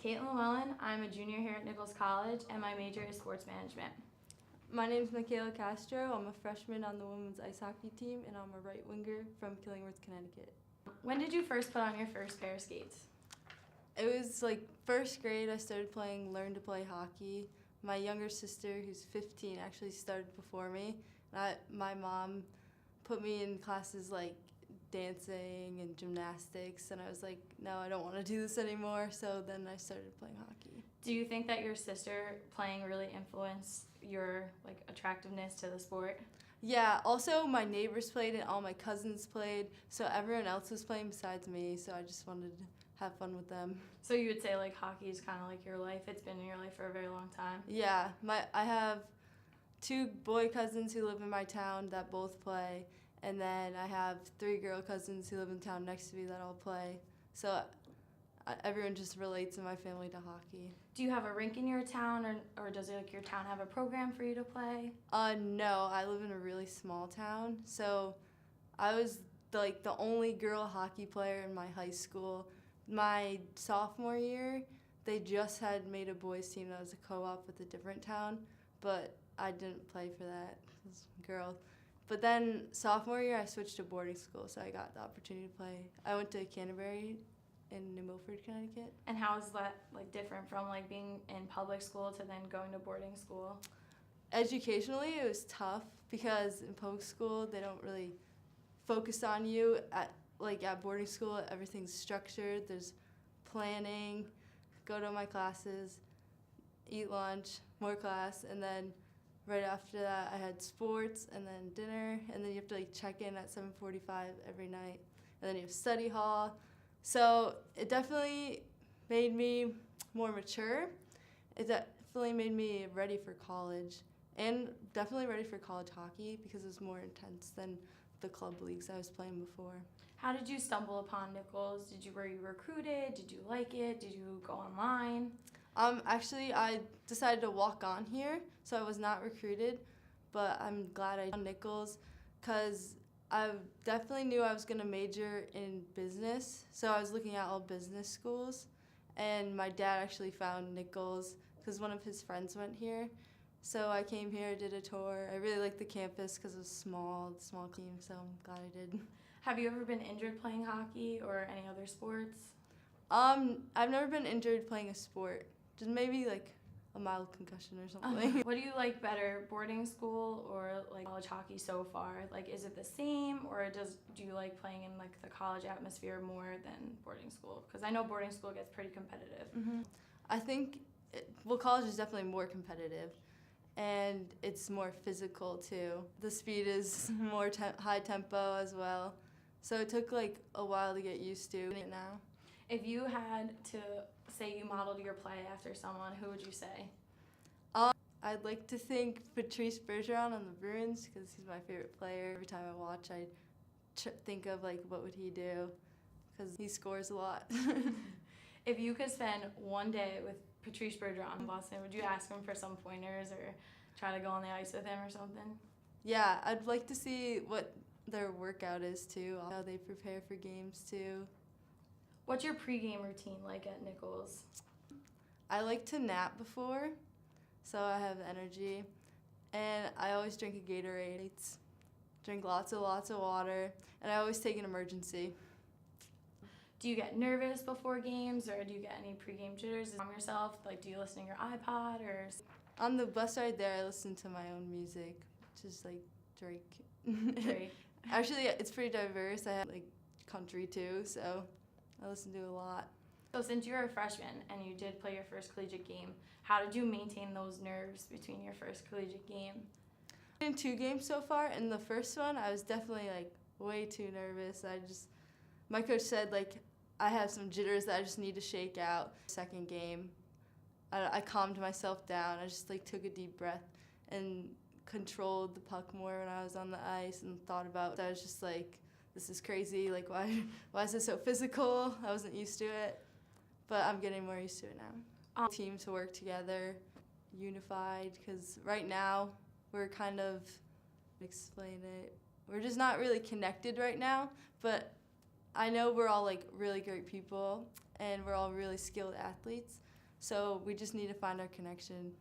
Caitlin Llewellyn. I'm a junior here at Nichols College, and my major is sports management. My name is Michaela Castro. I'm a freshman on the women's ice hockey team, and I'm a right winger from Killingworth, Connecticut. When did you first put on your first pair of skates? It was like first grade I started learn to play hockey. My younger sister, who's 15, actually started before me. My mom put me in classes like dancing and gymnastics, and I was like, no, I don't want to do this anymore, so then I started playing hockey. Do you think that your sister playing really influenced your attractiveness to the sport? Yeah, also my neighbors played and all my cousins played, so everyone else was playing besides me, so I just wanted to have fun with them. So you would say hockey is kind of like your life? It's been in your life for a very long time? Yeah, I have 2 boy cousins who live in my town that both play, and then I have 3 girl cousins who live in town next to me that all play. So everyone just relates in my family to hockey. Do you have a rink in your town, or does your town have a program for you to play? No, I live in a really small town, so I was the only girl hockey player in my high school. My sophomore year, they just had made a boys team that was a co-op with a different town, but I didn't play for that. It was girls. But then sophomore year, I switched to boarding school, so I got the opportunity to play. I went to Canterbury in New Milford, Connecticut. And how is that different from being in public school to then going to boarding school? Educationally, it was tough because in public school, they don't really focus on you. At boarding school, everything's structured. There's planning, go to my classes, eat lunch, more class, and then right after that, I had sports and then dinner, and then you have to check in at 7:45 every night, and then you have study hall. So it definitely made me more mature. It definitely made me ready for college, and definitely ready for college hockey because it was more intense than the club leagues I was playing before. How did you stumble upon Nichols? Were you recruited? Did you like it? Did you go online? Actually, I decided to walk on here, so I was not recruited, but I'm glad I found Nichols because I definitely knew I was going to major in business, so I was looking at all business schools, and my dad actually found Nichols because one of his friends went here. So I came here, did a tour. I really liked the campus because it was small team, so I'm glad I did. Have you ever been injured playing hockey or any other sports? I've never been injured playing a sport. Just maybe a mild concussion or something. What do you like better, boarding school or college hockey so far? Is it the same, or do you like playing in the college atmosphere more than boarding school? Because I know boarding school gets pretty competitive. Mm-hmm. I think college is definitely more competitive, and it's more physical too. The speed is more high tempo as well. So it took a while to get used to it now. If you had to say you modeled your play after someone, who would you say? I'd like to think Patrice Bergeron on the Bruins because he's my favorite player. Every time I watch, I think of what would he do because he scores a lot. If you could spend one day with Patrice Bergeron in Boston, would you ask him for some pointers or try to go on the ice with him or something? Yeah, I'd like to see what their workout is too, how they prepare for games too. What's your pregame routine like at Nichols? I like to nap before, so I have energy, and I always drink a Gatorade. Drink lots of water, and I always take an emergency. Do you get nervous before games, or do you get any pregame jitters from yourself? Do you listen to your iPod or? On the bus ride there, I listen to my own music, which is Drake. Drake. Actually, it's pretty diverse. I have country too, so I listen to a lot. So since you're a freshman and you did play your first collegiate game, how did you maintain those nerves between your first collegiate game? In 2 games so far, and the first one, I was definitely way too nervous. My coach said I have some jitters that I just need to shake out. Second game, I calmed myself down. I just took a deep breath and controlled the puck more when I was on the ice and thought about. I was just this is crazy. Why is it so physical? I wasn't used to it, but I'm getting more used to it now. Teams work together, unified, because right now we're kind of explain it. We're just not really connected right now, but I know we're all really great people and we're all really skilled athletes. So we just need to find our connection